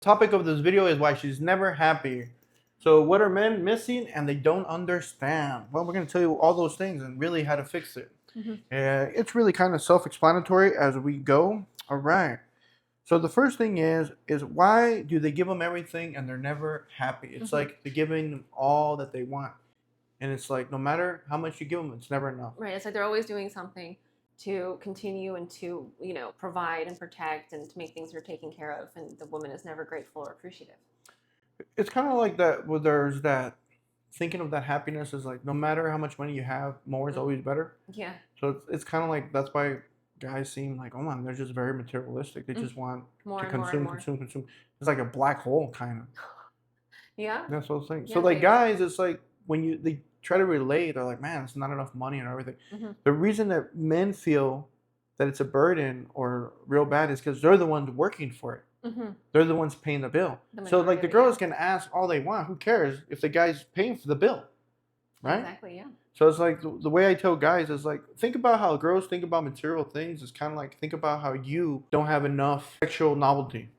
Topic of this video is why she's never happy. So what are men missing and they don't understand? Well, we're going to tell you all those things and really how to fix it. It's really kind of self-explanatory as we go. All right. So the first thing is why do they give them everything and they're never happy? It's like they're giving them all that they want. And it's like no matter how much you give them, it's never enough. Right. It's like they're always doing something to continue and to, provide and protect and to make things are taken care of. And the woman is never grateful or appreciative. It's kind of like that where there's that thinking of that happiness is like no matter how much money you have, more is always better. Yeah. So it's kind of like that's why guys seem like, oh man, they're just very materialistic. They just want more to and more and more. consume. It's like a black hole kind of. Yeah. That's what I'm saying. Yeah, So like guys, it's like when they try to relate, they're like, man, it's not enough money and everything. The reason that men feel that it's a burden or real bad is because they're the ones working for it. They're the ones paying the bill. So like the girls can ask all they want. Who cares if the guy's paying for the bill, right? Exactly. Yeah. So it's like the way I tell guys is like think about how girls think about material things. It's kind of like think about how you don't have enough sexual novelty.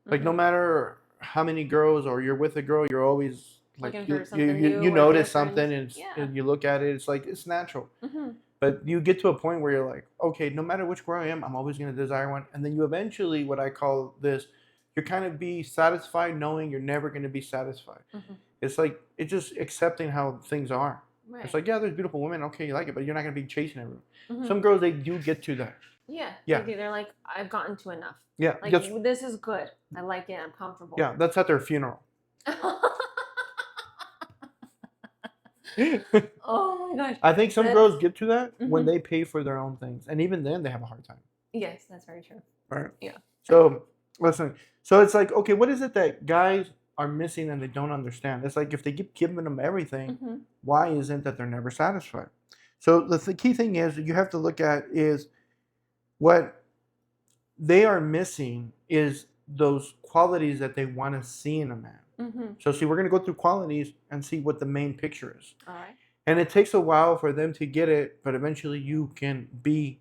Like no matter how many girls or you're with a girl, you're always like you notice something and you look at it. It's like it's natural. But you get to a point where you're like, okay, no matter which girl I am, I'm always going to desire one. And then you eventually, what I call this, you're kind of be satisfied knowing you're never going to be satisfied. It's like, it's just accepting how things are. Right. It's like, yeah, there's beautiful women. Okay, you like it, but you're not going to be chasing everyone. Some girls, they do get to that. Yeah. They're like, I've gotten to enough. Yeah. Like, this is good. I like it. I'm comfortable. Yeah, that's at their funeral. Oh my gosh. I think some girls get to that when they pay for their own things. And even then, they have a hard time. Yes, that's very true. Right. Yeah. So, listen. So, it's like, okay, what is it that guys are missing and they don't understand? It's like if they keep giving them everything, why isn't that they're never satisfied? So, the key thing is that you have to look at is what they are missing is those qualities that they want to see in a man. So see, we're going to go through qualities and see what the main picture is. All right. And it takes a while for them to get it, but eventually you can be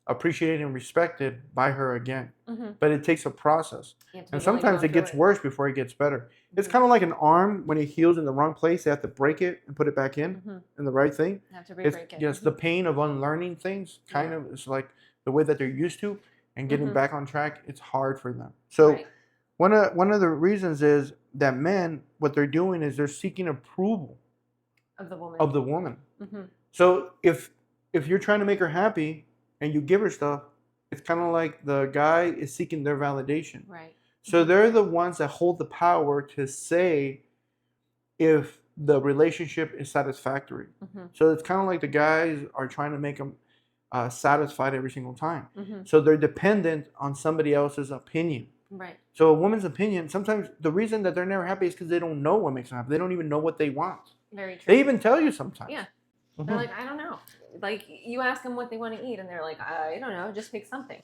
appreciated and respected by her again. But it takes a process. And sometimes it gets worse before it gets better. It's kind of like an arm when it heals in the wrong place. They have to break it and put it back in the right thing. They have to re-break it. Yes, the pain of unlearning things kind of is like the way that they're used to and getting back on track. It's hard for them. So one of the reasons is that men, what they're doing is they're seeking approval of the woman. So if you're trying to make her happy and you give her stuff, it's kind of like the guy is seeking their validation. Right. So they're the ones that hold the power to say if the relationship is satisfactory. So it's kind of like the guys are trying to make them satisfied every single time. So they're dependent on somebody else's opinion. Right. So a woman's opinion, sometimes the reason that they're never happy is because they don't know what makes them happy. They don't even know what they want. Very true. They even tell you sometimes. Yeah. They're like, I don't know. Like you ask them what they want to eat and they're like, I don't know, just pick something.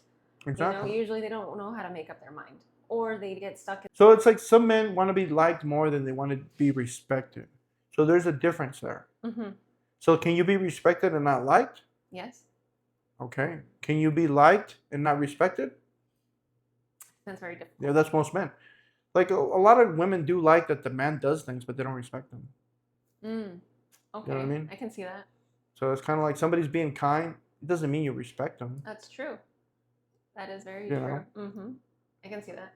Exactly. Usually they don't know how to make up their mind. Or they get stuck in. So it's like some men want to be liked more than they want to be respected. So there's a difference there. So can you be respected and not liked? Yes. Okay. Can you be liked and not respected? That's very difficult. Yeah, that's most men. Like a lot of women do like that the man does things, but they don't respect them. Okay. You know what I mean? I can see that. So it's kind of like somebody's being kind. It doesn't mean you respect them. That's true. That is very true. I can see that.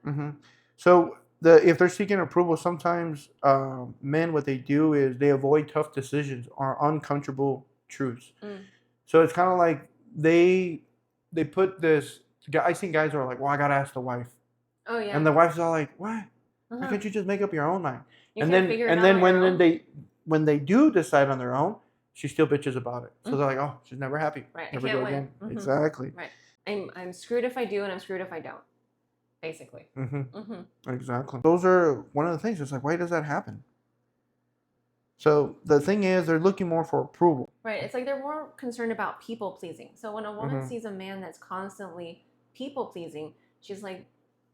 So if they're seeking approval, sometimes men, what they do is they avoid tough decisions or uncomfortable truths. So it's kind of like they put this. I've seen guys who are like, well, I got to ask the wife. Oh, yeah. And the wife's all like, what? Why can't you just make up your own mind? And then when they do decide on their own, she still bitches about it. So they're like, oh, she's never happy. Right. Never I can't go win. again. Exactly. Right. I'm screwed if I do and I'm screwed if I don't. Basically. Exactly. Those are one of the things. It's like, why does that happen? So the thing is, they're looking more for approval. Right. It's like they're more concerned about people pleasing. So when a woman sees a man that's constantly people pleasing, she's like,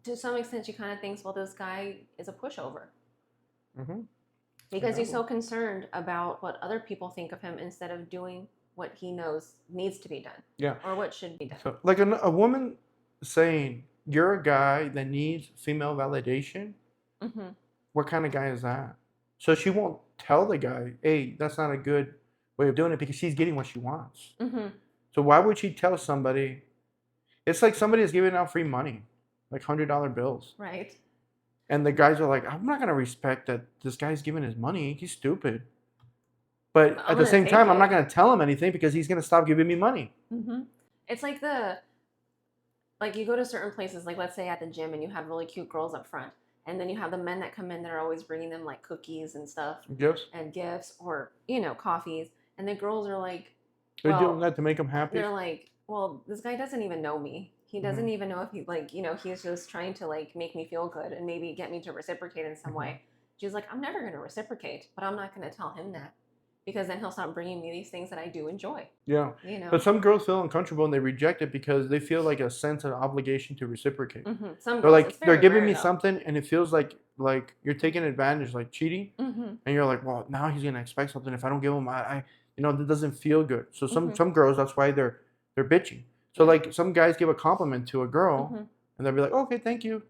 to some extent, she kind of thinks, well, this guy is a pushover. Because he's so concerned about what other people think of him instead of doing what he knows needs to be done. Yeah. Or what should be done. So, like a woman saying, you're a guy that needs female validation, what kind of guy is that? So she won't tell the guy, hey, that's not a good way of doing it because she's getting what she wants. So why would she tell somebody? It's like somebody is giving out free money, like $100 bills. Right. And the guys are like, I'm not going to respect that this guy's giving his money. He's stupid. But at the same time, I'm not going to tell him anything because he's going to stop giving me money. It's like like you go to certain places, like let's say at the gym, and you have really cute girls up front. And then you have the men that come in that are always bringing them like cookies and stuff. Gifts or, coffees. And the girls are like, they're doing that to make them happy. They're like, well, this guy doesn't even know me. He doesn't even know if he he's just trying to like make me feel good and maybe get me to reciprocate in some way. She's like, I'm never going to reciprocate, but I'm not going to tell him that because then he'll stop bringing me these things that I do enjoy. Yeah. But some girls feel uncomfortable and they reject it because they feel like a sense of obligation to reciprocate. They're like, they're giving me something and it feels like you're taking advantage, like cheating. And you're like, well, now he's going to expect something. If I don't give him, that doesn't feel good. So some girls, that's why they're bitching. So like some guys give a compliment to a girl and they'll be like, okay, thank you.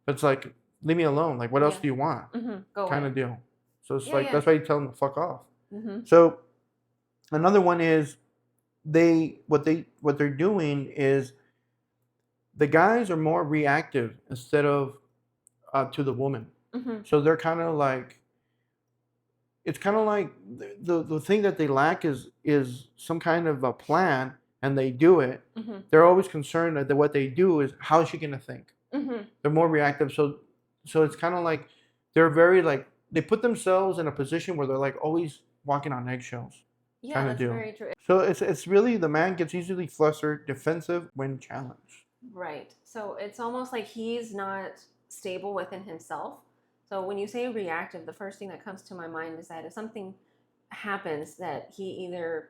But it's like, leave me alone. Like, what else do you want? Go kind away. of deal. So it's that's why you tell them to fuck off. So another one is what they're doing is the guys are more reactive instead of to the woman. So they're kind of like, it's kind of like the thing that they lack is some kind of a plan, and they do it. They're always concerned that what they do is how is she gonna think. They're more reactive, so it's kind of like they're very like they put themselves in a position where they're like always walking on eggshells. Yeah, that's very true. So it's really the man gets easily flustered, defensive when challenged. Right. So it's almost like he's not stable within himself. So when you say reactive, the first thing that comes to my mind is that if something happens that he either,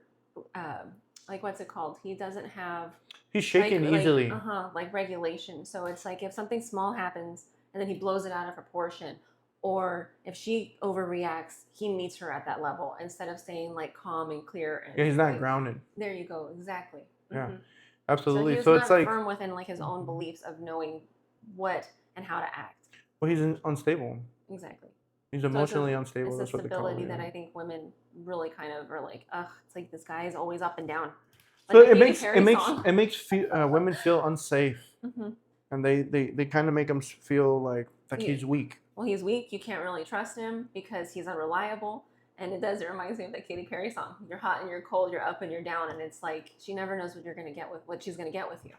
like what's it called? He doesn't have. He's shaken easily. Like regulation. So it's like if something small happens and then he blows it out of proportion, or if she overreacts, he meets her at that level instead of staying like calm and clear. And he's not grounded. There you go. Exactly. Yeah, absolutely. So it's like firm within like his own beliefs of knowing what and how to act. Well, he's unstable. Exactly. He's emotionally unstable. It's the stability that I think women really kind of are like, ugh, it's like this guy is always up and down. Like so it makes women feel unsafe, and they kind of make them feel like he's weak. Well, he's weak. You can't really trust him because he's unreliable. And it reminds me of that Katy Perry song. You're hot and you're cold, you're up and you're down, and it's like she never knows what she's gonna get with you.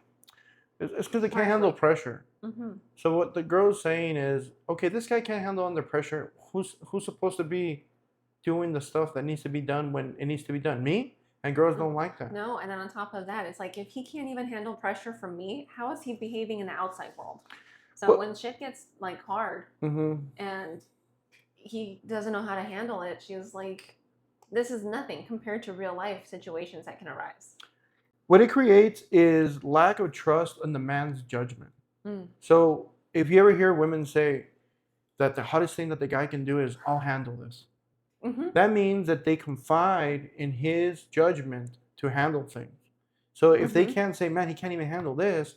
It's because they can't handle pressure. So what the girl's saying is, okay, this guy can't handle under pressure. Who's supposed to be doing the stuff that needs to be done when it needs to be done? Me? And girls don't like that. No, and then on top of that, it's like if he can't even handle pressure from me, how is he behaving in the outside world? So when shit gets like hard and he doesn't know how to handle it, she's like, this is nothing compared to real life situations that can arise. What it creates is lack of trust in the man's judgment. So if you ever hear women say that the hottest thing that the guy can do is, I'll handle this. That means that they confide in his judgment to handle things. So if they can't say, man, he can't even handle this,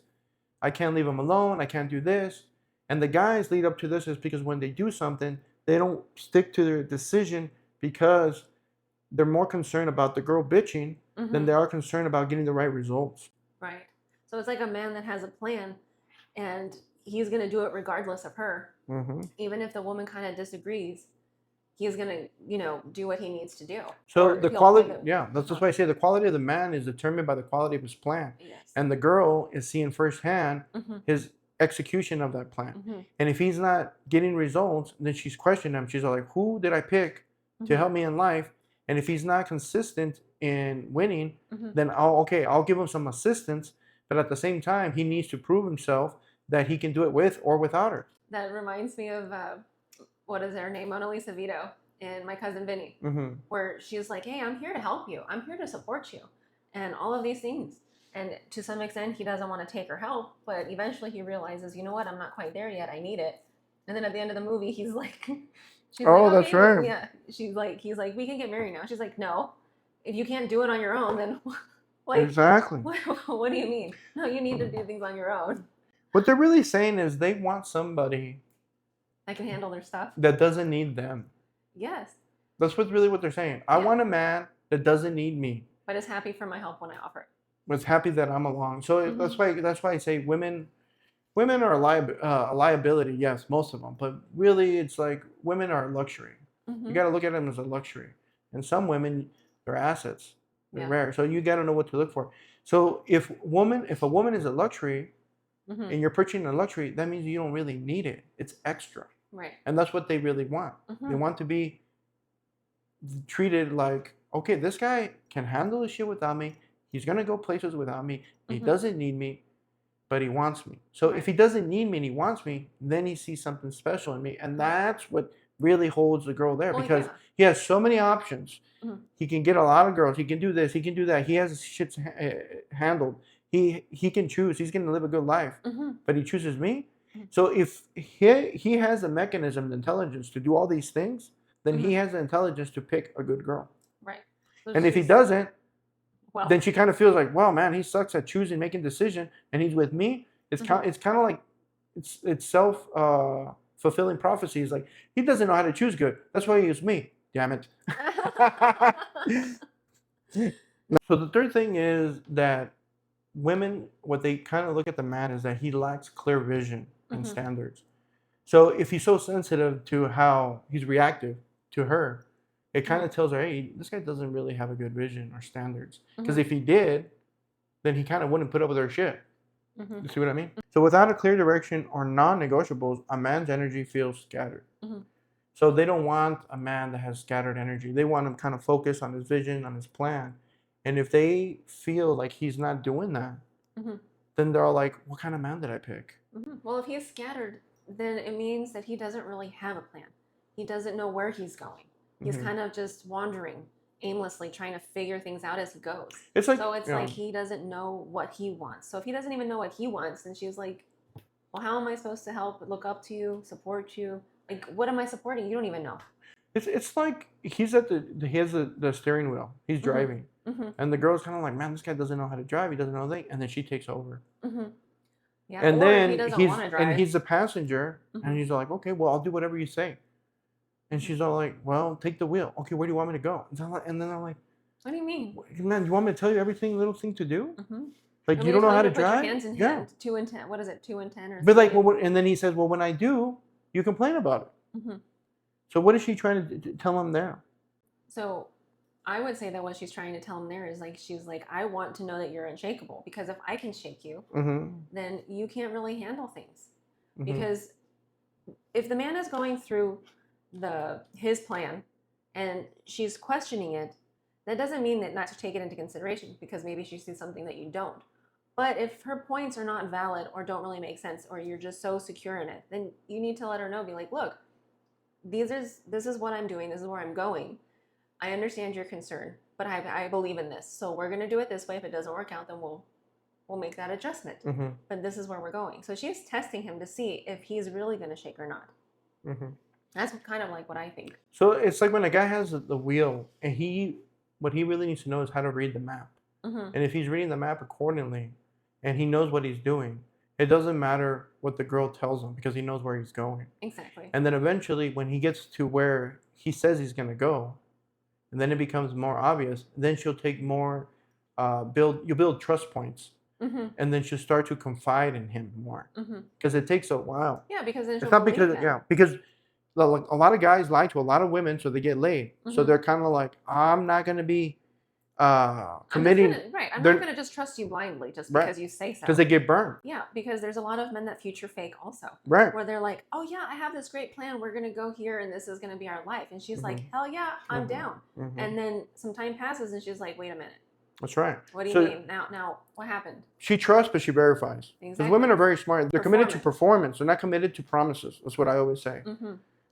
I can't leave him alone, I can't do this. And the guys lead up to this is because when they do something, they don't stick to their decision because they're more concerned about the girl bitching than they are concerned about getting the right results. Right. So it's like a man that has a plan and he's going to do it regardless of her. Even if the woman kind of disagrees, he's going to, do what he needs to do. So the quality, that's just why I say the quality of the man is determined by the quality of his plan. Yes. And the girl is seeing firsthand his execution of that plan. And if he's not getting results, then she's questioning him. She's like, who did I pick to help me in life? And if he's not consistent in winning, then I'll give him some assistance. But at the same time, he needs to prove himself that he can do it with or without her. That reminds me of, what is her name? Mona Lisa Vito in My Cousin Vinny, where she's like, hey, I'm here to help you. I'm here to support you. And all of these things. And to some extent, he doesn't want to take her help. But eventually he realizes, you know what? I'm not quite there yet. I need it. And then at the end of the movie, he's like... that's right. Yeah. He's like, we can get married now. She's like, no. If you can't do it on your own, then... Exactly. What do you mean? No, you need to do things on your own. What they're really saying is they want somebody that can handle their stuff. That doesn't need them. Yes. That's what they're saying. I want a man that doesn't need me, but is happy for my help when I offer it. Was happy that I'm along. So that's why I say women are a liability. Yes, most of them, but really it's like women are a luxury. You got to look at them as a luxury, and some women they're assets. They're rare. So you got to know what to look for. So if a woman is a luxury, and you're purchasing a luxury, that means you don't really need it. It's extra. Right. And that's what they really want. They want to be treated like, okay, this guy can handle the shit without me. He's gonna go places without me. He doesn't need me, but he wants me. So if he doesn't need me and he wants me, then he sees something special in me, and that's what really holds the girl there, because he has so many options. He can get a lot of girls. He can do this. He can do that. He has his shit handled. He can choose. He's gonna live a good life, but he chooses me. So if he has a mechanism, the intelligence to do all these things, then he has the intelligence to pick a good girl. Right. So and if he doesn't, then she kind of feels like, well, man, he sucks at choosing, making decision, and he's with me. It's kind of like it's self fulfilling prophecy. It's like he doesn't know how to choose good. That's why he used me. Damn it. So the third thing is that women, what they kind of look at the man is that he lacks clear vision and standards. So if he's so sensitive to how he's reactive to her, it kind of tells her, hey, this guy doesn't really have a good vision or standards. Because if he did, then he kind of wouldn't put up with her shit. You see what I mean? So without a clear direction or non-negotiables, a man's energy feels scattered. So they don't want a man that has scattered energy. They want him kind of focused on his vision, on his plan. And if they feel like he's not doing that, then they're all like, what kind of man did I pick? Well, if he's scattered, then it means that he doesn't really have a plan. He doesn't know where he's going. He's kind of just wandering aimlessly, trying to figure things out as he goes. It's like he doesn't know what he wants. So if he doesn't even know what he wants, then she's like, well, how am I supposed to help, look up to you, support you? Like, what am I supporting? You don't even know. It's like he has the steering wheel. He's driving. And the girl's kind of like, man, this guy doesn't know how to drive. He doesn't know anything. And then she takes over. Yeah, and then he's the passenger, and he's like, okay, well, I'll do whatever you say. And she's all like, well, take the wheel. Okay, where do you want me to go? And then I'm like, what do you mean? Man, you want me to tell you little thing to do? Like, you don't know how to drive? Put your hands in hand. 2 and 10. What is it? 2 and 10 or? But like, well, and then he says, well, when I do, you complain about it. So what is she trying to tell him there? So I would say that what she's trying to tell him there is like, she's like, I want to know that you're unshakable, because if I can shake you, then you can't really handle things. Because if the man is going through his plan and she's questioning it, that doesn't mean that not to take it into consideration, because maybe she sees something that you don't. But if her points are not valid or don't really make sense, or you're just so secure in it, then you need to let her know, be like, look, this is what I'm doing, this is where I'm going. I understand your concern, but I believe in this. So we're going to do it this way. If it doesn't work out, then we'll make that adjustment. But this is where we're going. So she's testing him to see if he's really going to shake or not. That's kind of like what I think. So it's like when a guy has the wheel, and what he really needs to know is how to read the map. And if he's reading the map accordingly, and he knows what he's doing, it doesn't matter what the girl tells him, because he knows where he's going. Exactly. And then eventually, when he gets to where he says he's going to go, and then it becomes more obvious, then she'll take more, you'll build trust points. And then she'll start to confide in him more. Because it takes a while. Yeah, because then it's not because because a lot of guys lie to a lot of women so they get laid. So they're kind of like, I'm not going to be committing. I'm not going to just trust you blindly just because you say so. Because they get burned. Yeah, because there's a lot of men that future fake also. Right. Where they're like, oh yeah, I have this great plan. We're going to go here and this is going to be our life. And she's like, hell yeah, I'm down. And then some time passes and she's like, wait a minute. That's right. What do you mean? Now, what happened? She trusts, but she verifies. Because women are very smart. They're committed to performance. They're not committed to promises. That's what I always say.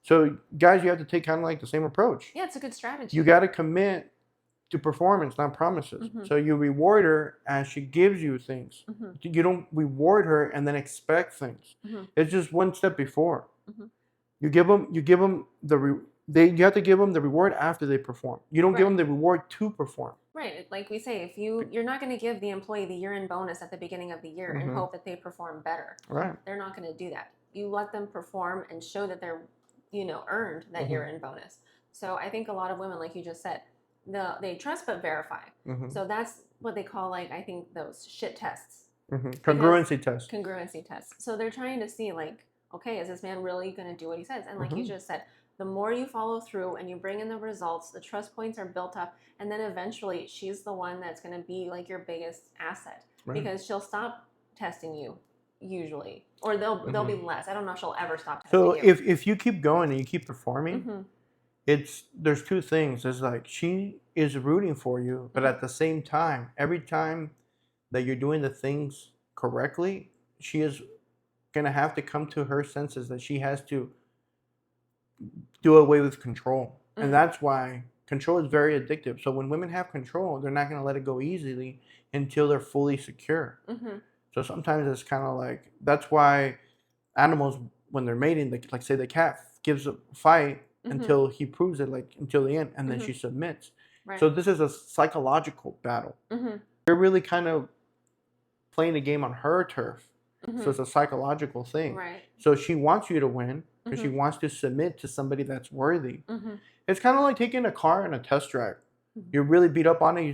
So guys, you have to take kind of like the same approach. Yeah, it's a good strategy. You got to commit to performance, not promises. So you reward her as she gives you things. You don't reward her and then expect things. It's just one step before. You give them you have to give them the reward after they perform. You don't give them the reward to perform. Right. Like we say, if you're not going to give the employee the year-end bonus at the beginning of the year and hope that they perform better. Right. They're not going to do that. You let them perform and show that they're, earned that year-end bonus. So I think a lot of women, like you just said, they trust but verify. So that's what they call, like, I think those shit tests. Congruency tests. Congruency tests. So they're trying to see, like, okay, is this man really going to do what he says? And like you just said, the more you follow through and you bring in the results, the trust points are built up, and then eventually she's the one that's going to be like your biggest asset because she'll stop testing you usually, or they'll be less. I don't know if she'll ever stop testing you. So if you keep going and you keep performing, there's two things. It's like she is rooting for you, but at the same time, every time that you're doing the things correctly, she is gonna have to come to her senses that she has to do away with control. And that's why control is very addictive. So when women have control, they're not going to let it go easily until they're fully secure. So sometimes it's kind of like, that's why animals, when they're mating, like say the cat gives a fight until he proves it, like until the end, and then she submits. So this is a psychological battle. You're really kind of playing a game on her turf. So it's a psychological thing. So she wants you to win because she wants to submit to somebody that's worthy. It's kind of like taking a car in a test drive. You're really beat up on it. You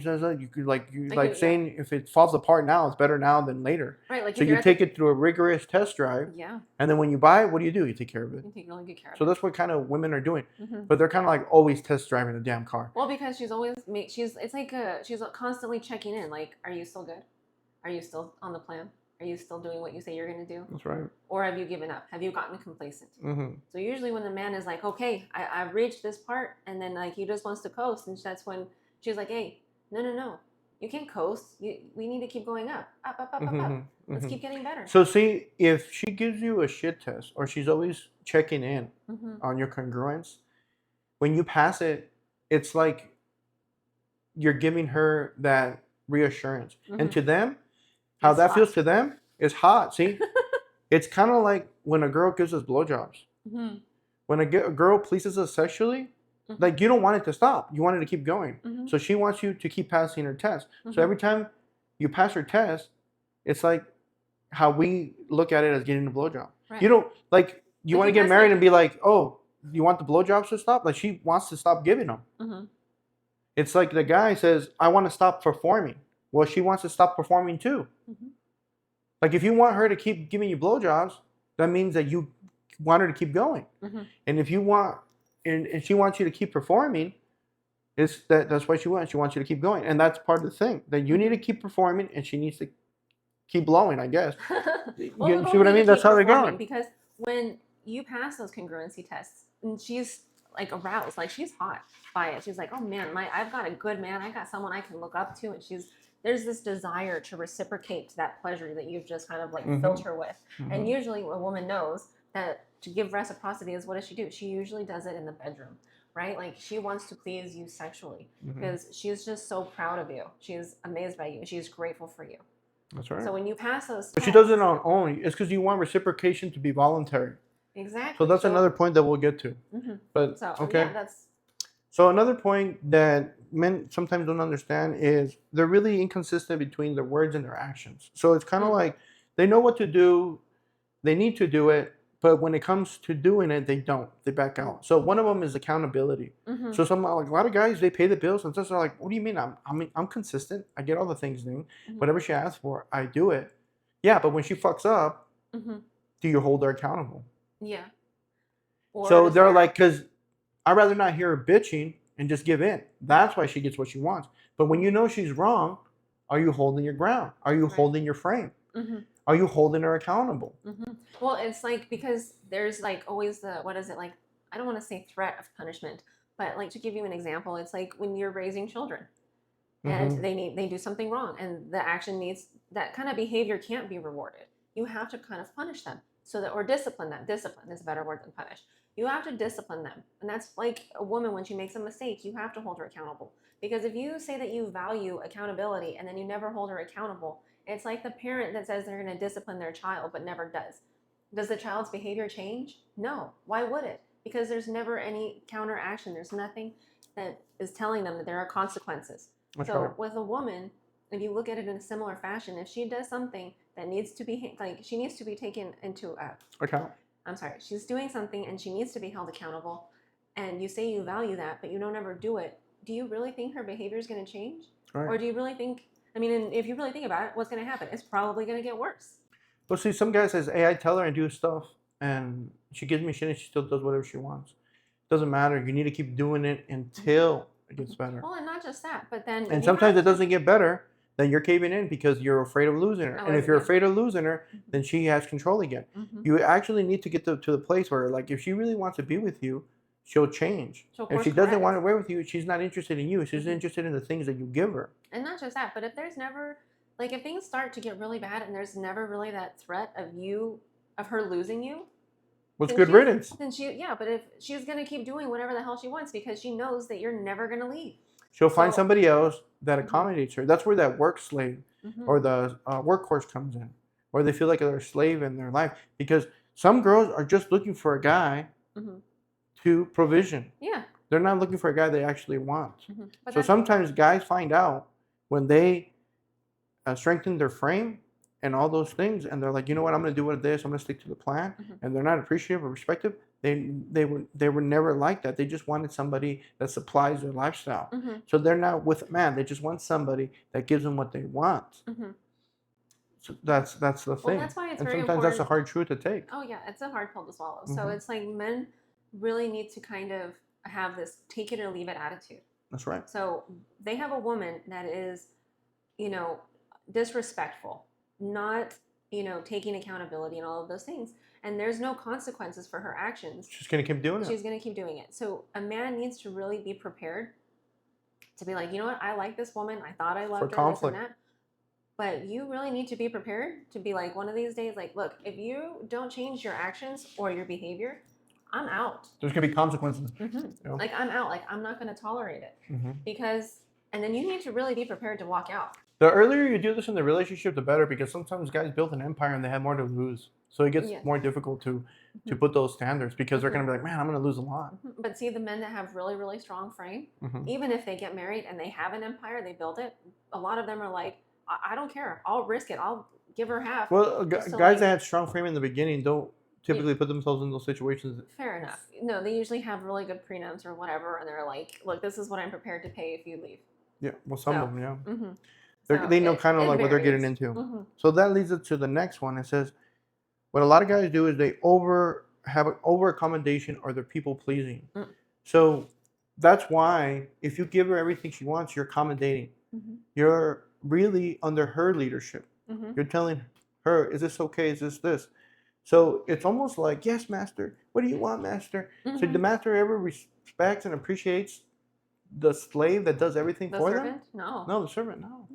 could saying if it falls apart now, it's better now than later. Right. Like so you take it through a rigorous test drive. Yeah. And then when you buy it, what do? You take care of it. You take really good care of it. So that's what kind of women are doing. But they're kind of like always test driving the damn car. Well, because she's she's constantly checking in. Like, are you still good? Are you still on the plan? Are you still doing what you say you're going to do? That's right. Or have you given up? Have you gotten complacent? So usually when the man is like, okay, I've reached this part, and then like he just wants to coast, and that's when she's like, hey, no. You can't coast. We need to keep going up. Let's keep getting better. So see, if she gives you a shit test, or she's always checking in on your congruence, when you pass it, it's like you're giving her that reassurance. And to them, how that feels to them is hot. See, it's kind of like when a girl gives us blowjobs. When a girl pleases us sexually, like you don't want it to stop. You want it to keep going. So she wants you to keep passing her test. So every time you pass her test, it's like how we look at it as getting a blowjob. You don't like you want to get married and be like, oh, you want the blowjobs to stop? Like she wants to stop giving them. It's like the guy says, I want to stop performing. Well, she wants to stop performing too. Like if you want her to keep giving you blowjobs, that means that you want her to keep going. And if you want, and she wants you to keep performing, that's what she wants. She wants you to keep going, and that's part of the thing. That you need to keep performing, and she needs to keep blowing. I guess. Well, you see what I mean? That's how they're going. Because when you pass those congruency tests, and she's like aroused, like she's hot by it. She's like, oh man, I've got a good man. I got someone I can look up to, and there's this desire to reciprocate that pleasure that you've just kind of like filled her with. And usually a woman knows that to give reciprocity is, what does she do? She usually does it in the bedroom, right? Like she wants to please you sexually because she's just so proud of you. She's amazed by you. She's grateful for you. That's right. So when you pass those tests, but she does it on only. It's because you want reciprocation to be voluntary. Exactly. So that's another point that we'll get to. But okay. Yeah, So another point that men sometimes don't understand is they're really inconsistent between their words and their actions. So it's kind of like they know what to do, they need to do it, but when it comes to doing it, they don't. They back out. So one of them is accountability. So a lot of guys, they pay the bills and they're like, what do you mean? I'm consistent. I get all the things done. Whatever she asks for, I do it. Yeah, but when she fucks up, do you hold her accountable? Yeah. So they're like, because I'd rather not hear her bitching and just give in. That's why she gets what she wants. But when you know she's wrong, are you holding your ground? Are you holding your frame? Are you holding her accountable? Well, it's like, because there's like always what is it like? I don't want to say threat of punishment, but like to give you an example, it's like when you're raising children and they do something wrong and the action needs, that kind of behavior can't be rewarded. You have to kind of punish them or discipline them. Discipline is a better word than punish. You have to discipline them. And that's like a woman, when she makes a mistake, you have to hold her accountable. Because if you say that you value accountability and then you never hold her accountable, it's like the parent that says they're going to discipline their child but never does. Does the child's behavior change? No. Why would it? because there's never any counteraction. There's nothing that is telling them that there are consequences. That's so right. with a woman, if you look at it in a similar fashion, if she does something that needs to be she needs to be taken into account. I'm sorry, she's doing something and she needs to be held accountable, and you say you value that, but you don't ever do it. Do you really think her behavior is going to change? Right. Or do you really think? I mean, if you really think about it, what's going to happen? It's probably going to get worse. Well, see, some guy says, "Hey, I tell her I do stuff, and she gives me shit, and she still does whatever she wants. Doesn't matter. You need to keep doing it until it gets better." Well, and not just that, but then and sometimes it doesn't get better. Then you're caving in because you're afraid of losing her. And if you're afraid of losing her, then she has control again. You actually need to get to the place where, like, if she really wants to be with you, she'll change. If she doesn't want to be with you, she's not interested in you. She's interested in the things that you give her. And not just that, but if there's never, like, if things start to get really bad and there's never really that threat of her losing you, what's good riddance? Then but if she's going to keep doing whatever the hell she wants because she knows that you're never going to leave. She'll find somebody else that accommodates her. That's where that work slave or the workhorse comes in, where they feel like they're a slave in their life. Because some girls are just looking for a guy to provision. Yeah. They're not looking for a guy they actually want. So sometimes guys find out when they strengthen their frame and all those things, and they're like, you know what, I'm going to do with this. I'm going to stick to the plan. And they're not appreciative or respective. They were never like that. They just wanted somebody that supplies their lifestyle. So they're not with a man. They just want somebody that gives them what they want. So that's the thing. Well, that's why it's and very sometimes important. That's a hard truth to take. Oh yeah, it's a hard pill to swallow. So it's like men really need to kind of have this take it or leave it attitude. That's right. So they have a woman that is, disrespectful, not, taking accountability and all of those things. And there's no consequences for her actions. She's going to keep doing it. She's going to keep doing it. So a man needs to really be prepared to be like, you know what? I like this woman. I thought I loved her, this and that. But you really need to be prepared to be like, one of these days, like, look, if you don't change your actions or your behavior, I'm out. There's going to be consequences. Like, I'm out. Like, I'm not going to tolerate it. Because, and then you need to really be prepared to walk out. The earlier you do this in the relationship, the better, because sometimes guys build an empire and they have more to lose. So it gets more difficult to put those standards because they're going to be like, man, I'm going to lose a lot. But see, the men that have really, really strong frame, even if they get married and they have an empire, they build it, a lot of them are like, I don't care. I'll risk it. I'll give her half. Well, guys that have strong frame in the beginning don't typically put themselves in those situations. Fair enough. No, they usually have really good prenups or whatever, and they're like, look, this is what I'm prepared to pay if you leave. Yeah, well, some of them, yeah. They know kind of like what they're getting into. So that leads us to the next one. It says, what a lot of guys do is they have an over accommodation or they're people pleasing. So that's why if you give her everything she wants, you're accommodating. You're really under her leadership. You're telling her, is this okay? Is this? So it's almost like, yes, master. What do you want, master? So the master ever respects and appreciates the slave that does everything for them? No, the servant. No,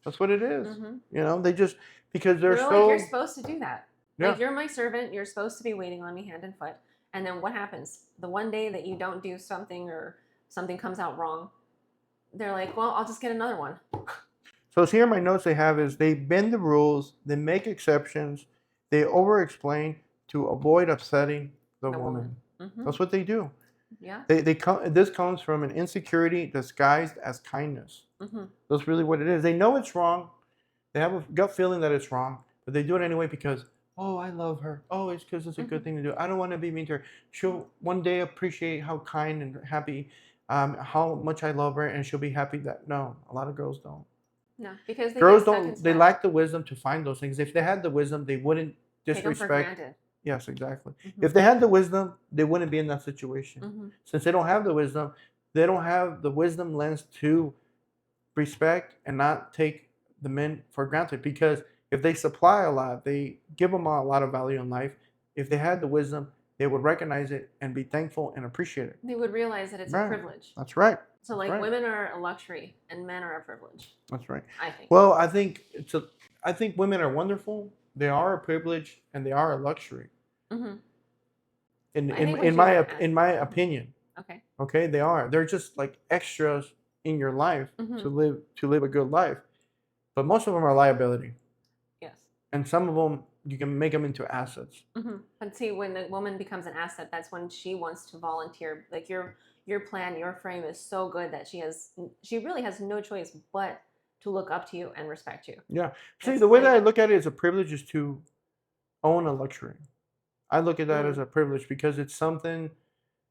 that's what it is. They just because they're so. You're supposed to do that. Yeah. Like, you're my servant. You're supposed to be waiting on me hand and foot. And then what happens? The one day that you don't do something or something comes out wrong, they're like, well, I'll just get another one. So here my notes they have is they bend the rules, they make exceptions, they over-explain to avoid upsetting the woman. That's what they do. Yeah. This comes from an insecurity disguised as kindness. That's really what it is. They know it's wrong. They have a gut feeling that it's wrong, but they do it anyway because, oh, I love her. Oh, it's because it's a good thing to do. I don't want to be mean to her. She'll one day appreciate how kind and happy, how much I love her, and she'll be happy that, no, a lot of girls don't. No, because girls don't. They lack the wisdom to find those things. If they had the wisdom, they wouldn't disrespect. Take them for granted. Yes, exactly. If they had the wisdom, they wouldn't be in that situation. Since they don't have the wisdom, they don't have the wisdom lens to respect and not take the men for granted. Because if they supply a lot, they give them a lot of value in life. If they had the wisdom, they would recognize it and be thankful and appreciate it. They would realize that it's a privilege. That's right. So, like, women are a luxury and men are a privilege. That's right. I think. Well, I think women are wonderful. They are a privilege and they are a luxury. In my opinion. Okay. Okay, they are. They're just like extras in your life to live a good life. But most of them are liability. Yes. And some of them you can make them into assets. But see, when a woman becomes an asset, that's when she wants to volunteer. Like your plan, your frame is so good that she really has no choice but to look up to you and respect you. Yeah. See, the way that I look at it is a privilege is to own a luxury. I look at that as a privilege because it's something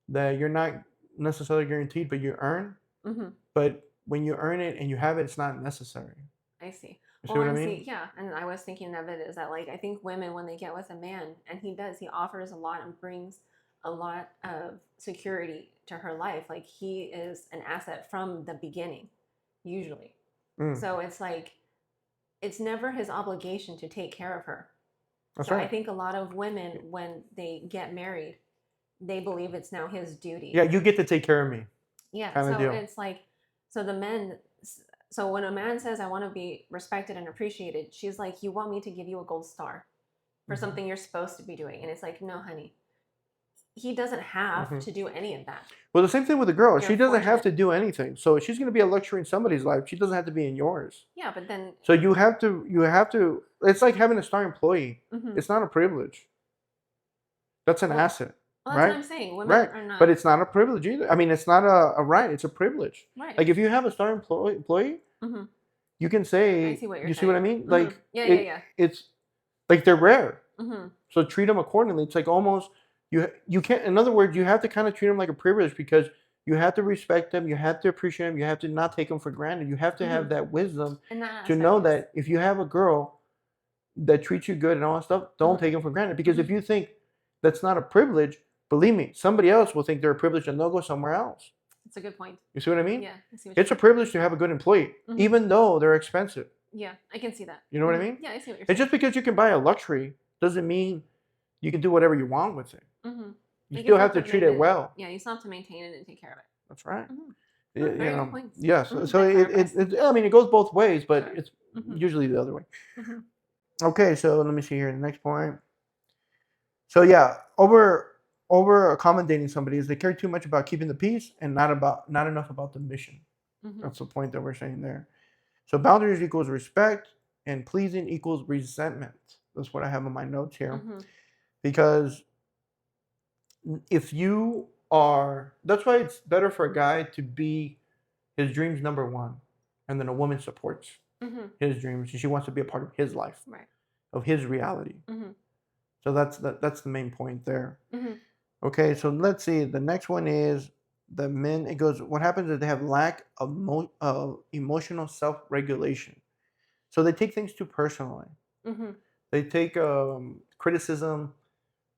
that you're not necessarily guaranteed, but you earn. But when you earn it and you have it, it's not necessary. I see. You see what I mean? Yeah, and I was thinking of it as that, like, I think women, when they get with a man, and he offers a lot and brings a lot of security to her life. Like, he is an asset from the beginning, usually. So it's like, it's never his obligation to take care of her. That's so right. I think a lot of women, when they get married, they believe it's now his duty. Yeah, you get to take care of me. Yeah, so it's like, so the men, so when a man says, I want to be respected and appreciated, she's like, you want me to give you a gold star for something you're supposed to be doing. And it's like, no, honey, he doesn't have to do any of that. Well, the same thing with a girl. She doesn't have to do anything. So she's going to be a luxury in somebody's life. She doesn't have to be in yours. Yeah, but then. So you have to, it's like having a star employee. It's not a privilege. That's an asset. Well, that's what I'm saying. Women are not. But it's not a privilege either. I mean, it's not a right. It's a privilege. Right. Like if you have a star employee, you can say, I see what you're you saying. see what I mean? Like, yeah. It's like they're rare. So treat them accordingly. It's like almost, you can't, in other words, you have to kind of treat them like a privilege because you have to respect them. You have to appreciate them. You have to not take them for granted. You have to have that wisdom to know that if you have a girl that treats you good and all that stuff, don't take them for granted. Because if you think that's not a privilege, believe me, somebody else will think they're a privilege and they'll go somewhere else. That's a good point. You see what I mean? Yeah. I see what it's a privilege to have a good employee, even though they're expensive. Yeah, I can see that. You know what I mean? Yeah, I see what you're saying. It's just because you can buy a luxury doesn't mean you can do whatever you want with it. You still have to treat it well. Yeah, you still have to maintain it and take care of it. That's right. Very good points. Yes. So I mean, it goes both ways, but it's usually the other way. Okay, so let me see here. The next point. So yeah, over accommodating somebody is they care too much about keeping the peace and not enough about the mission. That's the point that we're saying there. So boundaries equals respect and pleasing equals resentment. That's what I have in my notes here. Because if you are, that's why it's better for a guy to be his dreams number one, and then a woman supports his dreams. She wants to be a part of his life, of his reality. So that's the main point there. Okay, so let's see. The next one is the men. It goes, what happens is they have lack of emotional self-regulation. So they take things too personally. They take criticism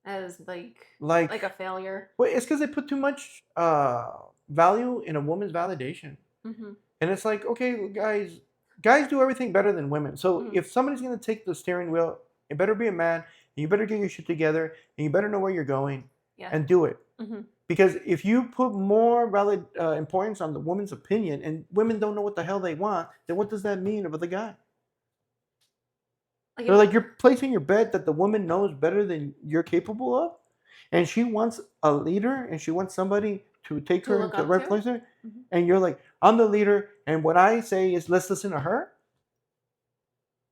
as like a failure. Well, it's because they put too much value in a woman's validation. And it's like, okay, guys do everything better than women. So if somebody's going to take the steering wheel, it better be a man. And you better get your shit together. And you better know where you're going and do it. Because if you put more valid importance on the woman's opinion and women don't know what the hell they want, then what does that mean about the guy? They're like, you're placing your bet that the woman knows better than you're capable of, and she wants a leader, and she wants somebody to take her to the right place, and you're like, I'm the leader, and what I say is let's listen to her.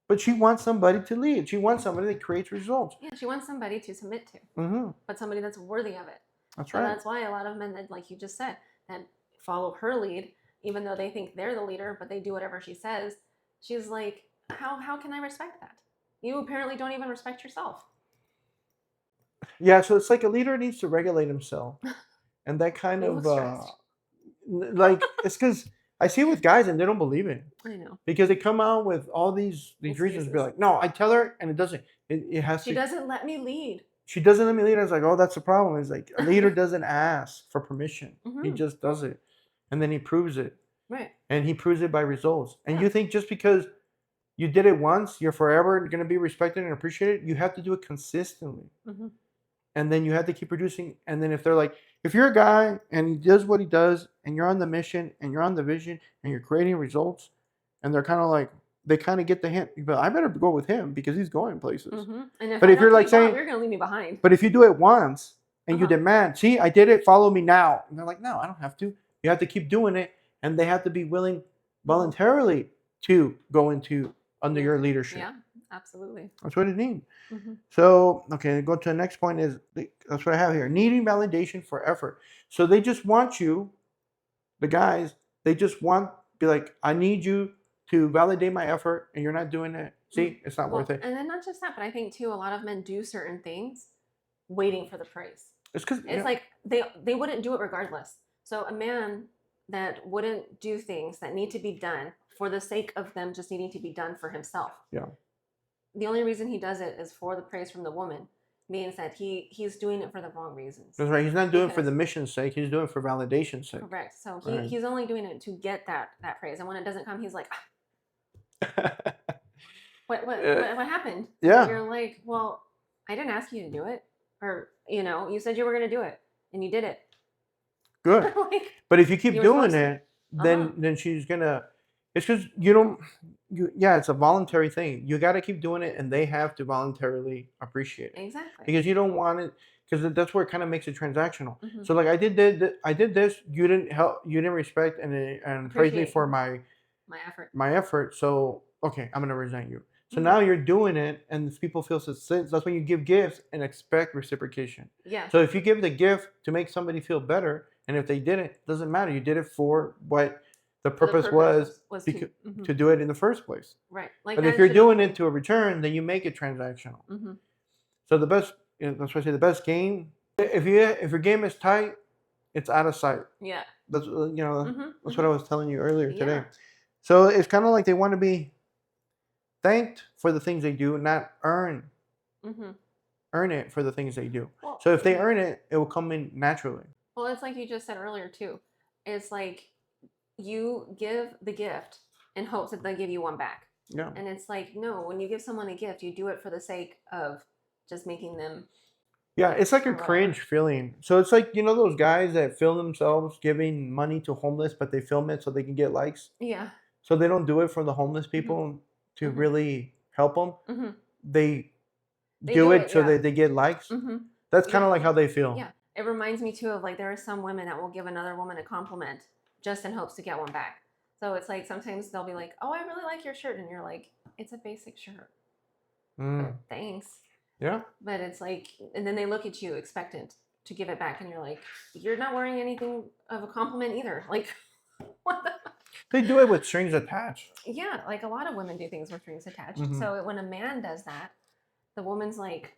But she wants somebody to lead. She wants somebody that creates results. Yeah, she wants somebody to submit to, but somebody that's worthy of it. That's right. That's why a lot of men that, like you just said, that follow her lead, even though they think they're the leader, but they do whatever she says. She's like, how can I respect that? You apparently don't even respect yourself. Yeah, so it's like a leader needs to regulate himself. And that kind of, like, it's because I see it with guys and they don't believe it. I know. Because they come out with all these reasons. Be like, no, I tell her and it doesn't. It has to. She doesn't let me lead. She doesn't let me lead. I was like, oh, that's the problem. It's like a leader doesn't ask for permission. He just does it. And then he proves it. Right. And he proves it by results. And you think just because you did it once, you're forever going to be respected and appreciated. You have to do it consistently. And then you have to keep producing. And then if they're like, if you're a guy and he does what he does and you're on the mission and you're on the vision and you're creating results and they're kind of like, they kind of get the hint, but I better go with him because he's going places. But if you're like saying, you're going to leave me behind. But if you do it once and you demand, see, I did it, follow me now. And they're like, no, I don't have to. You have to keep doing it. And they have to be willing voluntarily to go into under your leadership. Yeah, Absolutely. That's what it needs. So, okay, go to the next point is, that's what I have here. Needing validation for effort. So they just want you, the guys, they just want, be like, I need you to validate my effort and you're not doing it. See, it's not worth it. And then not just that, but I think too, a lot of men do certain things waiting for the praise. It's because it's like they wouldn't do it regardless. So a man that wouldn't do things that need to be done for the sake of them just needing to be done for himself. Yeah. The only reason he does it is for the praise from the woman, means that he's doing it for the wrong reasons. That's right. He's not doing it for the mission's sake. He's doing it for validation's sake. Correct. So he's only doing it to get that praise. And when it doesn't come, he's like, what happened? Yeah. You're like, well, I didn't ask you to do it. Or, you said you were going to do it and you did it. Good. But if you keep doing it, then she's going to, it's because it's a voluntary thing. You got to keep doing it and they have to voluntarily appreciate it. Exactly. Because you don't want it, because that's where it kind of makes it transactional. So like I did this, you didn't help, you didn't respect and praise me for my effort. So, okay, I'm going to resent you. So now you're doing it and people feel sense. That's when you give gifts and expect reciprocation. Yeah. So if you give the gift to make somebody feel better, and if they didn't, it doesn't matter. You did it for what the purpose was to do it in the first place. Right. But if you're doing it to a return, then you make it transactional. So the best, that's why I say the best game. If your game is tight, it's out of sight. Yeah. That's that's what I was telling you earlier today. So it's kind of like they want to be thanked for the things they do, not earn it for the things they do. Well, so if they earn it, it will come in naturally. Well, it's like you just said earlier too. It's like you give the gift in hopes that they give you one back. Yeah. And it's like, no, when you give someone a gift, you do it for the sake of just making them. Yeah, it's like a cringe feeling. So it's like, those guys that film themselves giving money to homeless, but they film it so they can get likes. Yeah. So they don't do it for the homeless people to really help them. They do it so that they get likes. That's kind of like how they feel. Yeah. It reminds me too of like there are some women that will give another woman a compliment just in hopes to get one back. So it's like sometimes they'll be like, "Oh, I really like your shirt," and you're like, "It's a basic shirt." Thanks. Yeah. But it's like, and then they look at you expectant to give it back, and you're like, "You're not wearing anything of a compliment either." Like, what the? They do it with strings attached. Yeah, like a lot of women do things with strings attached. So when a man does that, the woman's like,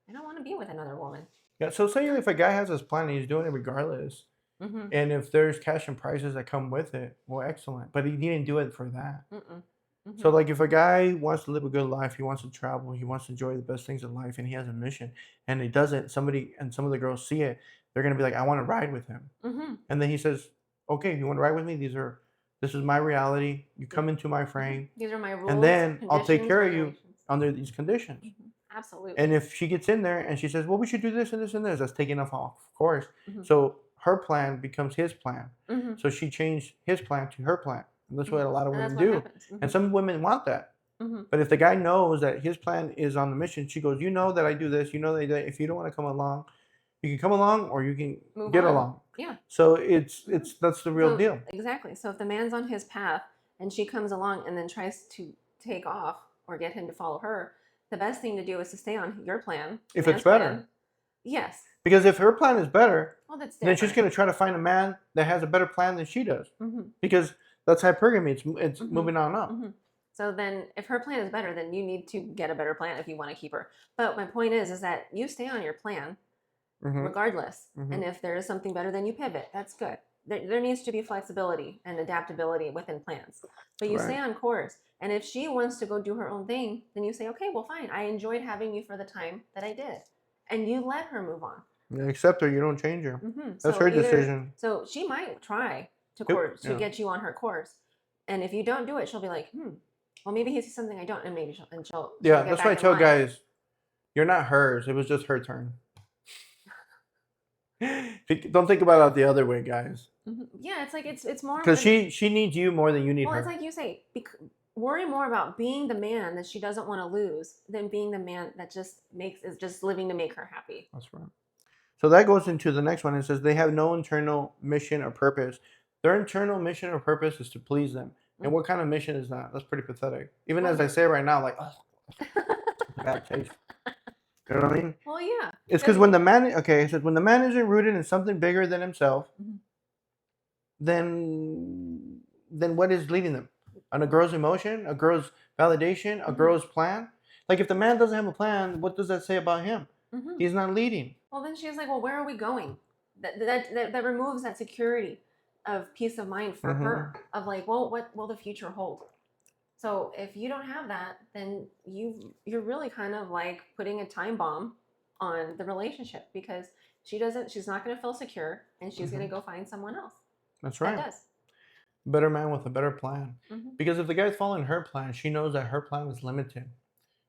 I don't want to be with another woman. Yeah, so say if a guy has his plan, he's doing it regardless. And if there's cash and prizes that come with it, well, excellent. But he didn't do it for that. So like if a guy wants to live a good life, he wants to travel, he wants to enjoy the best things in life, and he has a mission, and he does it, some of the girls see it, they're going to be like, I want to ride with him. And then he says, okay, you want to ride with me? This is my reality. You come into my frame. These are my rules. And then I'll take care of you under these conditions. Absolutely. And if she gets in there and she says, well, we should do this and this and this, that's taking off, of course. So her plan becomes his plan. So she changed his plan to her plan. And that's what a lot of women do. And some women want that. But if the guy knows that his plan is on the mission, she goes, that I do this, that if you don't want to come along, you can come along or you can get along. Yeah. So that's the real deal. Exactly. So if the man's on his path and she comes along and then tries to take off or get him to follow her, the best thing to do is to stay on your plan. If it's better. Plan. Yes. Because if her plan is better, that's then she's going to try to find a man that has a better plan than she does. Because that's hypergamy. It's moving on up. So then if her plan is better, then you need to get a better plan if you want to keep her. But my point is that you stay on your plan regardless. And if there is something better, then you pivot. That's good. There needs to be flexibility and adaptability within plans. But you stay on course. And if she wants to go do her own thing, then you say, okay, well, fine. I enjoyed having you for the time that I did. And you let her move on. You accept her. You don't change her. That's her decision. So she might try to get you on her course. And if you don't do it, she'll be like, well, maybe he sees something I don't. And maybe she'll yeah, that's why I tell guys, you're not hers. It was just her turn. Don't think about it the other way, guys. Yeah, it's like it's more because she needs you more than you need her. Well, it's like you say, worry more about being the man that she doesn't want to lose than being the man that is just living to make her happy. That's right. So that goes into the next one. It says they have no internal mission or purpose. Their internal mission or purpose is to please them. And what kind of mission is that? That's pretty pathetic. Even as I say right now, like, oh, Bad taste. You know what I mean? Well, yeah. It's because when the man, it says when the man isn't rooted in something bigger than himself, then what is leading them? On a girl's emotion, a girl's validation, a girl's plan? Like if the man doesn't have a plan, what does that say about him? He's not leading. Well, then she's like, well, where are we going? That removes that security of peace of mind for her, of like, well, what will the future hold? So if you don't have that, then you're really kind of like putting a time bomb on the relationship, because she's not going to feel secure, and she's going to go find someone else. That's right. That does. Better man with a better plan. Because if the guy's following her plan, she knows that her plan is limited.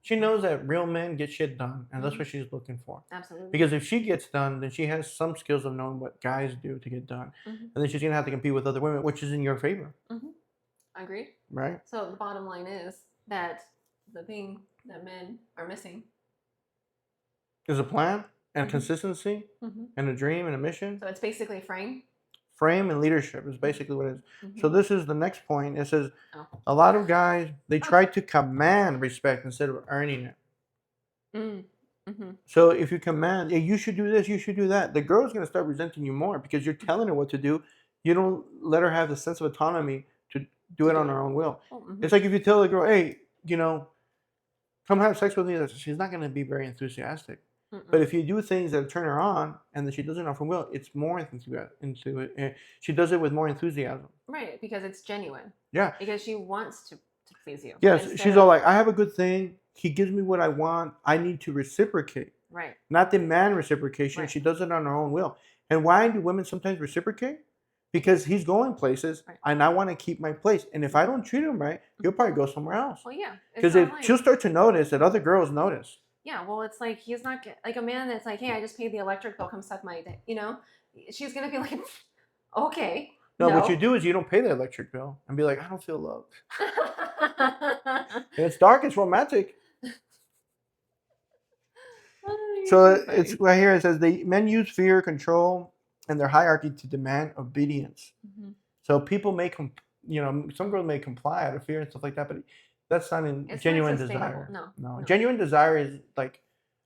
She knows that real men get shit done, and that's what she's looking for. Absolutely. Because if she gets done, then she has some skills of knowing what guys do to get done. And then she's going to have to compete with other women, which is in your favor. I agree. Right? So the bottom line is that the thing that men are missing is a plan and consistency and a dream and a mission. So it's basically frame. Frame and leadership is basically what it is. So this is the next point. It says a lot of guys, they try to command respect instead of earning it. So if you command, hey, you should do this, you should do that, the girl's going to start resenting you more because you're telling her what to do. You don't let her have the sense of autonomy to do it on her own will. It's like if you tell a girl, hey, come have sex with me, she's not going to be very enthusiastic. But if you do things that turn her on and that she does it off her will, it's more into it. She does it with more enthusiasm. Right, because it's genuine. Yeah. Because she wants to please you. Yes, she's all like, I have a good thing. He gives me what I want. I need to reciprocate. Right. Not demand reciprocation. Right. She does it on her own will. And why do women sometimes reciprocate? Because he's going places, and I want to keep my place. And if I don't treat him right, he'll probably go somewhere else. Well, yeah. Because she'll start to notice that other girls notice. Yeah, well, it's like he's not like a man that's like, hey, I just paid the electric bill, come suck my dick. She's gonna be like, okay. No, what you do is you don't pay the electric bill and be like, I don't feel loved. It's dark, it's romantic. So it's right here. It says men use fear, control, and their hierarchy to demand obedience. So people may, some girls may comply out of fear and stuff like that, but that's not in genuine desire. No. Genuine desire is like,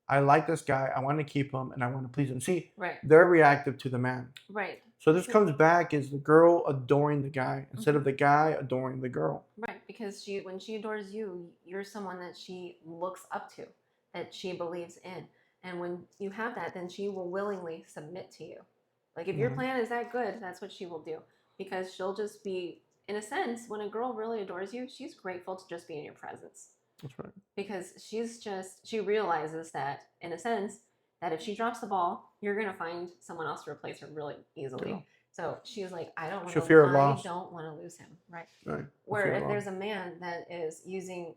I like this guy, I want to keep him, and I want to please him. See, they're reactive to the man. Right. So this comes back as the girl adoring the guy instead of the guy adoring the girl. Right, because when she adores you, you're someone that she looks up to, that she believes in. And when you have that, then she will willingly submit to you. Like if your plan is that good, that's what she will do. Because she'll just be, in a sense, when a girl really adores you, she's grateful to just be in your presence. That's right. Because she realizes that, in a sense, that if she drops the ball, you're going to find someone else to replace her really easily. Yeah. So she's like, I don't want to lose him. Right. Where if there's a man that is using,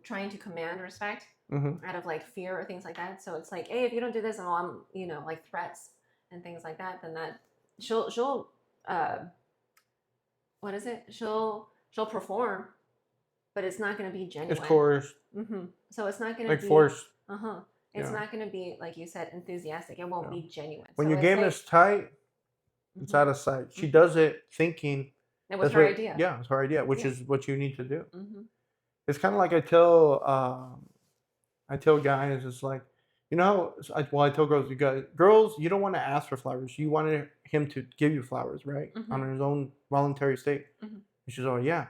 trying to command respect out of like fear or things like that. So it's like, hey, if you don't do this, and I'm, like threats and things like that, then that she'll perform, but it's not going to be genuine. It's coerced. So it's not going to be forced. It's not going to be, like you said, enthusiastic. It won't be genuine. When your game is tight, it's out of sight. She does it thinking it was her idea. Yeah, it's her idea, which is what you need to do. It's kind of like I tell guys, it's like, I tell girls, you don't want to ask for flowers. You wanted him to give you flowers, right? On his own voluntary state. And she's all, yeah.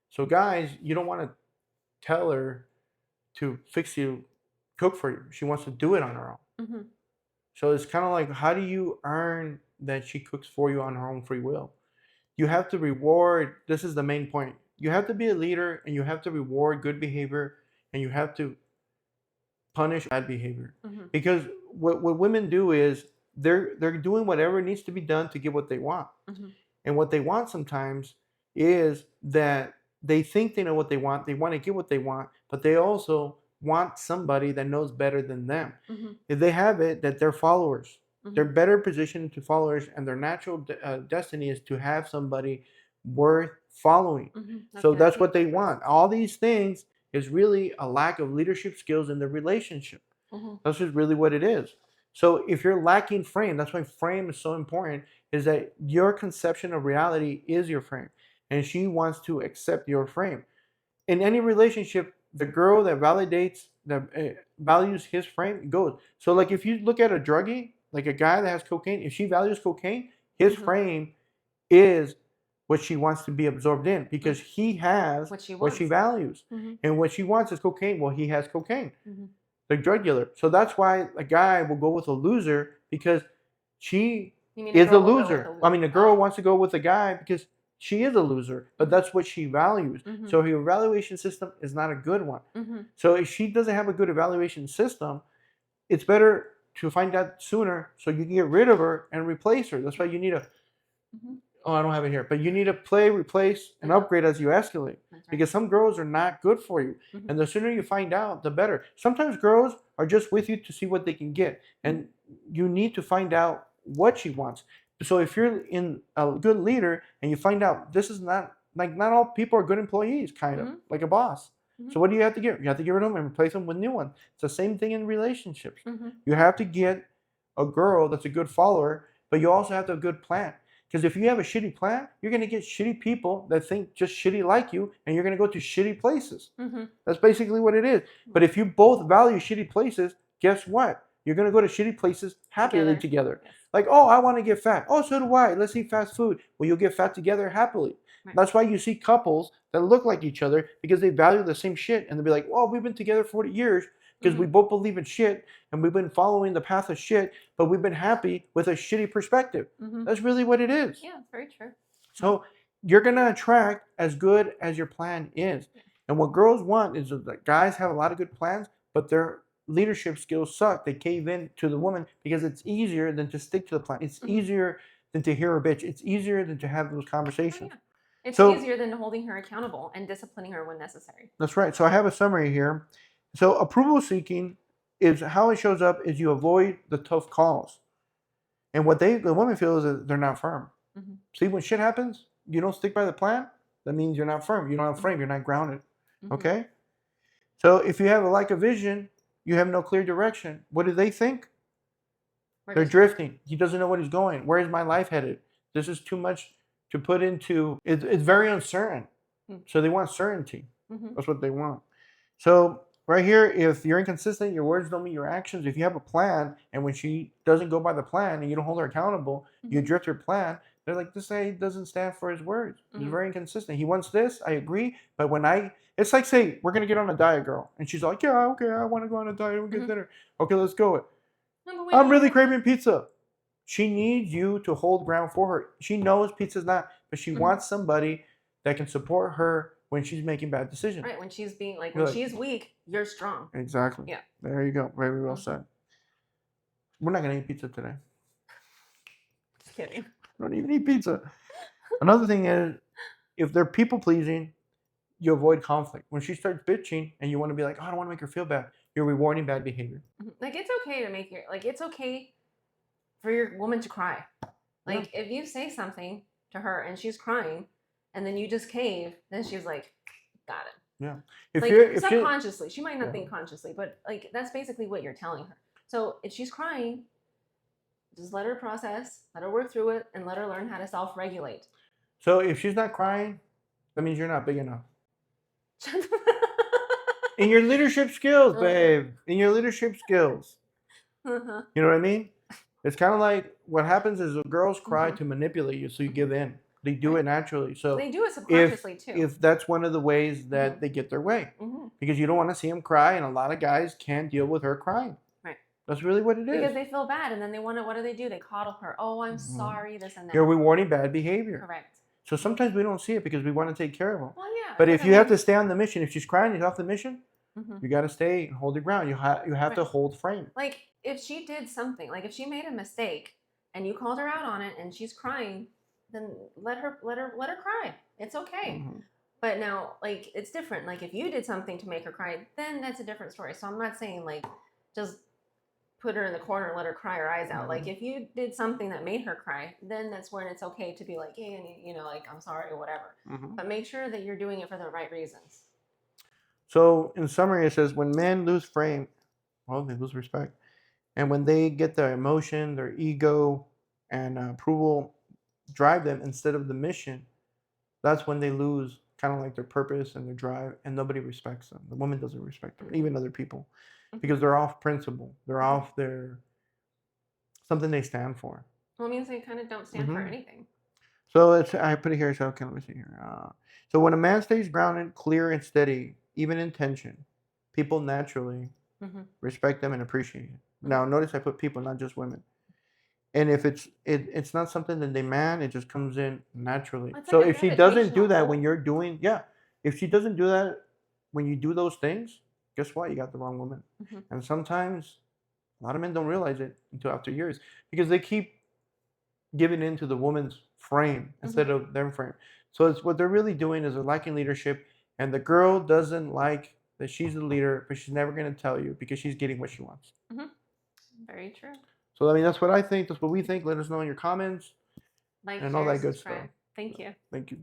So guys, you don't want to tell her to cook for you. She wants to do it on her own. So it's kind of like, how do you earn that she cooks for you on her own free will? You have to reward. This is the main point. You have to be a leader, and you have to reward good behavior, and you have to punish bad behavior. Because what women do is they're doing whatever needs to be done to get what they want. And what they want sometimes is that they think they know what they want. They want to get what they want, but they also want somebody that knows better than them. If they have it, that they're followers. They're better positioned to followers, and their natural destiny is to have somebody worth following. So that's what they want. All these things is really a lack of leadership skills in the relationship. That's just really what it is. So if you're lacking frame, that's why frame is so important, is that your conception of reality is your frame. And she wants to accept your frame. In any relationship, the girl that values his frame goes. So like if you look at a druggie, like a guy that has cocaine, if she values cocaine, his frame is what she wants to be absorbed in, because he has what she values. And what she wants is cocaine. Well, he has cocaine, the drug dealer. So that's why a guy will go with a loser, because she is a loser. I mean, the girl wants to go with a guy because she is a loser, but that's what she values. So her evaluation system is not a good one. So if she doesn't have a good evaluation system, it's better to find out sooner so you can get rid of her and replace her. That's why you need a oh, I don't have it here, but you need to play, replace, and upgrade as you escalate. Right. Because some girls are not good for you. And the sooner you find out, the better. Sometimes girls are just with you to see what they can get. And you need to find out what she wants. So if you're in a good leader and you find out this is not, like, not all people are good employees, kind of, like a boss. So what do you have to get? You have to get rid of them and replace them with new ones. It's the same thing in relationships. You have to get a girl that's a good follower, but you also have to have a good plan. Because if you have a shitty plan, you're going to get shitty people that think just shitty like you, and you're going to go to shitty places. That's basically what it is. But if you both value shitty places, guess what? You're going to go to shitty places happily together. Like, oh, I want to get fat. Oh, so do I. Let's eat fast food. Well, you'll get fat together happily. Right. That's why you see couples that look like each other, because they value the same shit. And they'll be like, oh, we've been together 40 years. Because we both believe in shit, and we've been following the path of shit, but we've been happy with a shitty perspective. That's really what it is. Yeah, it's very true. So you're going to attract as good as your plan is. And what girls want is that guys have a lot of good plans, but their leadership skills suck. They cave in to the woman because it's easier than to stick to the plan. It's easier than to hear a bitch. It's easier than to have those conversations. Oh, yeah. It's easier than holding her accountable and disciplining her when necessary. That's right. So I have a summary here. So approval seeking is how it shows up is you avoid the tough calls. And what the women feel is that they're not firm. See, when shit happens, you don't stick by the plan, that means you're not firm. You don't have frame. You're not grounded. Okay? So if you have a lack of vision, you have no clear direction. What do they think? They're drifting. He doesn't know what he's going. Where is my life headed? This is too much to put into. It's very uncertain. So they want certainty. That's what they want. So right here, if you're inconsistent, your words don't meet your actions. If you have a plan, and when she doesn't go by the plan and you don't hold her accountable, you drift her plan. They're like, this guy doesn't stand for his words. He's very inconsistent. He wants this, I agree. But when it's like, say, we're going to get on a diet, girl. And she's like, yeah, okay, I want to go on a diet. We'll get dinner. Okay, let's go. I'm really craving pizza. She needs you to hold ground for her. She knows pizza's not, but she wants somebody that can support her when she's making bad decisions. Right, when she's being when she's weak, you're strong. Exactly. Yeah. There you go. Very well said. We're not going to eat pizza today. Just kidding. We don't even eat pizza. Another thing is, if they're people pleasing, you avoid conflict. When she starts bitching and you want to be like, oh, I don't want to make her feel bad, you're rewarding bad behavior. Like, it's okay to make it's okay for your woman to cry. Like, if you say something to her and she's crying, and then you just cave, then she's like, got it. Yeah. If subconsciously, she might not think consciously, but like, that's basically what you're telling her. So if she's crying, just let her process, let her work through it, and let her learn how to self-regulate. So if she's not crying, that means you're not big enough. In your leadership skills, babe. In your leadership skills. You know what I mean? It's kind of like what happens is the girls cry to manipulate you, so you give in. They do it naturally. So they do it subconsciously too. If that's one of the ways that they get their way, because you don't want to see them cry, and a lot of guys can't deal with her crying. Right. That's really what it is. Because they feel bad, and then they want to. What do? They coddle her. Oh, I'm sorry. This and that. You're rewarding bad behavior. Correct. So sometimes we don't see it because we want to take care of them. Well, yeah. But if you have to stay on the mission, if she's crying, she's off the mission. You got to stay and hold your ground. You have to hold frame. Like, if she did something, like if she made a mistake, and you called her out on it, and she's crying, then let her cry. It's okay. But now, like, it's different. Like, if you did something to make her cry, then that's a different story. So I'm not saying, like, just put her in the corner and let her cry her eyes out. Like, if you did something that made her cry, then that's when it's okay to be like, hey, you know, like, I'm sorry or whatever. But make sure that you're doing it for the right reasons. So in summary, it says when men lose frame, well, they lose respect. And when they get their emotion, their ego, and approval drive them instead of the mission, that's when they lose kind of like their purpose and their drive, and nobody respects them. The woman doesn't respect them, even other people, because they're off principle. They're off their something they stand for. Well, it means they kind of don't stand for anything. So I put it here. So okay, let me see here. So when a man stays grounded, clear, and steady, even in tension, people naturally respect them and appreciate it. Now, notice I put people, not just women. And if it's not something that they demand, it just comes in naturally. It's so like if she doesn't do that when you're doing, if she doesn't do that when you do those things, guess what? You got the wrong woman. And sometimes a lot of men don't realize it until after years because they keep giving in to the woman's frame instead of their frame. So it's what they're really doing is they're lacking leadership, and the girl doesn't like that she's the leader, but she's never going to tell you because she's getting what she wants. Very true. So I mean, that's what I think. That's what we think. Let us know in your comments Like, and all that good stuff. Thank you. Thank you.